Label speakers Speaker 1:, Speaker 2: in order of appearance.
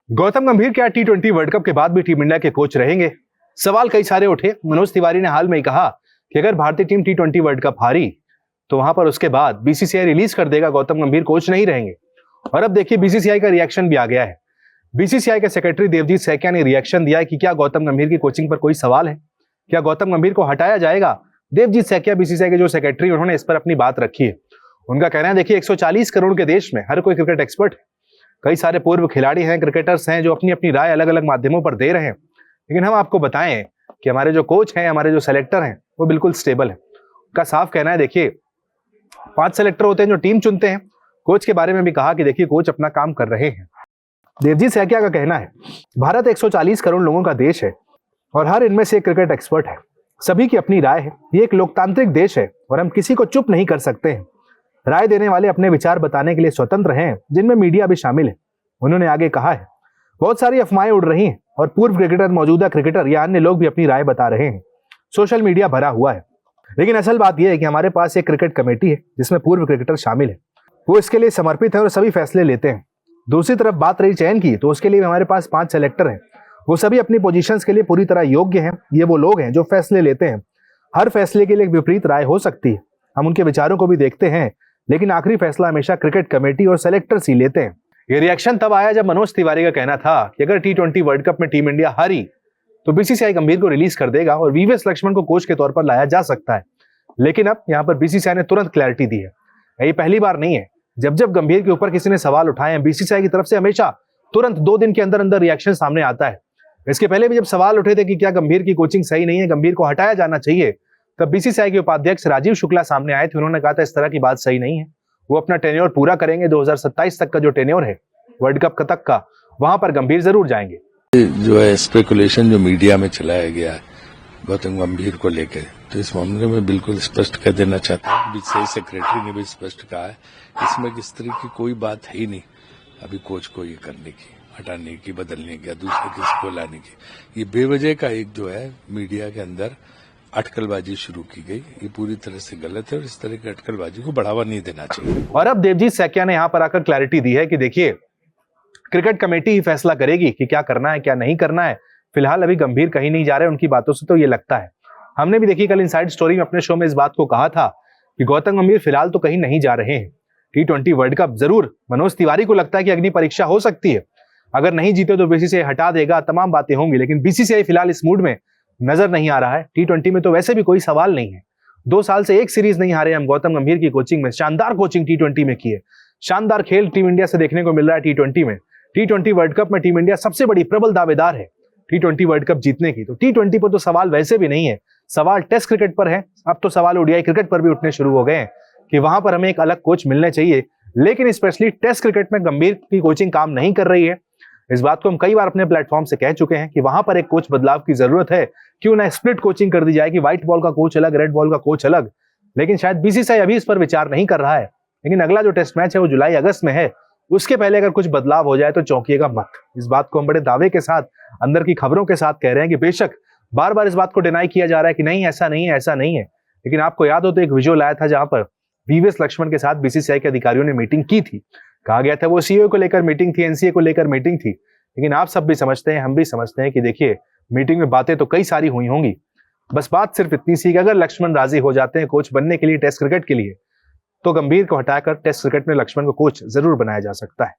Speaker 1: गौतम गंभीर क्या T20 world cup के बाद भी टीम इंडिया के कोच रहेंगे? सवाल कई सारे उठे। मनोज तिवारी ने हाल में ही कहा कि अगर भारतीय टीम T20 वर्ल्ड कप हारी तो वहां पर उसके बाद बीसीसीआई रिलीज कर देगा, गौतम गंभीर कोच नहीं रहेंगे। और अब देखिए बीसीसीआई का रिएक्शन भी आ गया है। बीसीसीआई के सेक्रेटरी देवजीत सैकिया ने रिएक्शन दिया है कि क्या गौतम गंभीर की कोचिंग पर कोई सवाल है, क्या गौतम गंभीर को हटाया जाएगा। देवजीत सैकिया बीसीसीआई के जो सेक्रेटरी, उन्होंने इस पर अपनी बात रखी है। उनका कहना है, देखिए 140 करोड़ के देश में हर कोई क्रिकेट एक्सपर्ट है। कई सारे पूर्व खिलाड़ी हैं, क्रिकेटर्स हैं जो अपनी अपनी राय अलग अलग माध्यमों पर दे रहे हैं, लेकिन हम आपको बताएं कि हमारे जो कोच हैं, हमारे जो सेलेक्टर हैं, वो बिल्कुल स्टेबल है। उनका साफ कहना है, देखिए 5 सेलेक्टर होते हैं जो टीम चुनते हैं। कोच के बारे में भी कहा कि देखिए कोच अपना काम कर रहे हैं। देवजीत सैकिया का कहना है, भारत 140 करोड़ लोगों का देश है और हर इनमें से एक क्रिकेट एक्सपर्ट है। सभी की अपनी राय है। ये एक लोकतांत्रिक देश है और हम किसी को चुप नहीं कर सकते हैं। राय देने वाले अपने विचार बताने के लिए स्वतंत्र हैं, जिनमें मीडिया भी शामिल है। उन्होंने आगे कहा है, बहुत सारी अफवाहें उड़ रही हैं और पूर्व क्रिकेटर, मौजूदा क्रिकेटर या अन्य लोग भी अपनी राय बता रहे हैं। सोशल मीडिया भरा हुआ है, लेकिन असल बात यह है कि हमारे पास एक क्रिकेट कमेटी है जिसमें पूर्व क्रिकेटर शामिल है। वो इसके लिए समर्पित है और सभी फैसले लेते हैं। दूसरी तरफ बात रही चयन की, तो उसके लिए हमारे पास 5 सेलेक्टर हैं। वो सभी अपनी पोजीशंस के लिए पूरी तरह योग्य हैं। ये वो लोग हैं जो फैसले लेते हैं। हर फैसले के लिए एक विपरीत राय हो सकती है, हम उनके विचारों को भी देखते हैं, लेकिन आखिरी फैसला हमेशा क्रिकेट कमेटी और सेलेक्टर्स ही लेते हैं। ये रिएक्शन तब आया जब मनोज तिवारी का कहना था कि अगर T20 वर्ल्ड कप में टीम इंडिया हारी तो बीसीसीआई गंभीर को रिलीज कर देगा और वीवीएस लक्ष्मण को कोच के तौर पर लाया जा सकता है। लेकिन अब यहां पर बीसीसीआई ने तुरंत क्लैरिटी दी है। ये पहली बार नहीं है। जब जब गंभीर के ऊपर किसी ने सवाल उठाए हैं, बीसीसीआई की तरफ से हमेशा तुरंत 2 दिन के अंदर अंदर रिएक्शन सामने आता है। इसके पहले भी जब सवाल उठे थे कि क्या गंभीर की कोचिंग सही नहीं है, गंभीर को हटाया जाना चाहिए, तब बीसीसीआई के उपाध्यक्ष राजीव शुक्ला सामने आए थे। उन्होंने कहा था इस तरह की बात सही नहीं है। वो अपना टेन्योर पूरा करेंगे। 2027 तक का जो टेन्योर है वर्ल्ड कप तक का, वहां पर गंभीर जरूर जाएंगे।
Speaker 2: जो है स्पेकुलेशन जो मीडिया में चलाया गया है गौतम गंभीर को लेकर, तो इस मामले में बिल्कुल स्पष्ट कर देना चाहता हूँ। बीसीसीआई सेक्रेटरी ने भी स्पष्ट कहा है, इसमें किस तरह की कोई बात है ही नहीं अभी कोच को ये करने की, हटाने की, बदलने की या दूसरे किसी को लाने की। ये बेवजह का एक जो है मीडिया के अंदर अटकलबाजी शुरू की गई, ये पूरी तरह से गलत है और इस तरह की अटकलबाजी को बढ़ावा नहीं देना चाहिए।
Speaker 1: और अब देवजीत सैकिया ने यहां पर आकर क्लैरिटी दी है कि देखिए क्रिकेट कमेटी ही फैसला करेगी कि क्या करना है क्या नहीं करना है। फिलहाल अभी गंभीर कहीं नहीं जा रहे, उनकी बातों से तो ये लगता है। हमने भी देखिए कल इनसाइड स्टोरी में अपने शो में इस बात को कहा था कि गौतम गंभीर फिलहाल तो कहीं नहीं जा रहे हैं। T20 वर्ल्ड कप जरूर मनोज तिवारी को लगता है कि अग्नि परीक्षा हो सकती है। अगर नहीं जीते तो बीसीसीआई हटा देगा, तमाम बातें होंगी, लेकिन बीसीसीआई फिलहाल इस मूड में नजर नहीं आ रहा है। T20 में तो वैसे भी कोई सवाल नहीं है। 2 साल से एक सीरीज नहीं हारे हम गौतम गंभीर की कोचिंग में। शानदार कोचिंग T20 में की है। शानदार खेल टीम इंडिया से देखने को मिल रहा है T20 में। T20 वर्ल्ड कप में टीम इंडिया सबसे बड़ी प्रबल दावेदार है T20 वर्ल्ड कप जीतने की। तो T20 पर तो सवाल वैसे भी नहीं है, सवाल टेस्ट क्रिकेट पर है। अब तो सवाल ओडीआई क्रिकेट पर भी उठने शुरू हो गए हैं कि वहां पर हमें एक अलग कोच मिलने चाहिए। लेकिन स्पेशली टेस्ट क्रिकेट में गंभीर की कोचिंग काम नहीं कर रही है। इस बात को हम कई बार अपने प्लेटफॉर्म से कह चुके हैं कि वहां पर एक कोच बदलाव की जरूरत है। क्यों ना स्प्लिट कोचिंग कर दी जाए कि व्हाइट बॉल का कोच अलग, रेड बॉल का कोच अलग। लेकिन शायद बीसीसीआई अभी इस पर विचार नहीं कर रहा है। लेकिन अगला जो टेस्ट मैच है वो जुलाई अगस्त में है। उसके पहले अगर कुछ बदलाव हो जाए तो चौंकिएगा मत। इस बात को हम बड़े दावे के साथ, अंदर की खबरों के साथ कह रहे हैं कि बेशक बार बार इस बात को डिनाई किया जा रहा है कि नहीं ऐसा नहीं है, ऐसा नहीं है। लेकिन आपको याद हो तो एक विजुअल आया था जहां पर वीवीएस लक्ष्मण के साथ बीसीसीआई के अधिकारियों ने मीटिंग की थी। कहा गया था वो सीईओ को लेकर मीटिंग थी, एनसीए को लेकर मीटिंग थी। लेकिन आप सब भी समझते हैं, हम भी समझते हैं कि देखिए मीटिंग में बातें तो कई सारी हुई होंगी। बस बात सिर्फ इतनी सी कि अगर लक्ष्मण राजी हो जाते हैं कोच बनने के लिए टेस्ट क्रिकेट के लिए, तो गंभीर को हटाकर टेस्ट क्रिकेट में लक्ष्मण को कोच जरूर बनाया जा सकता है।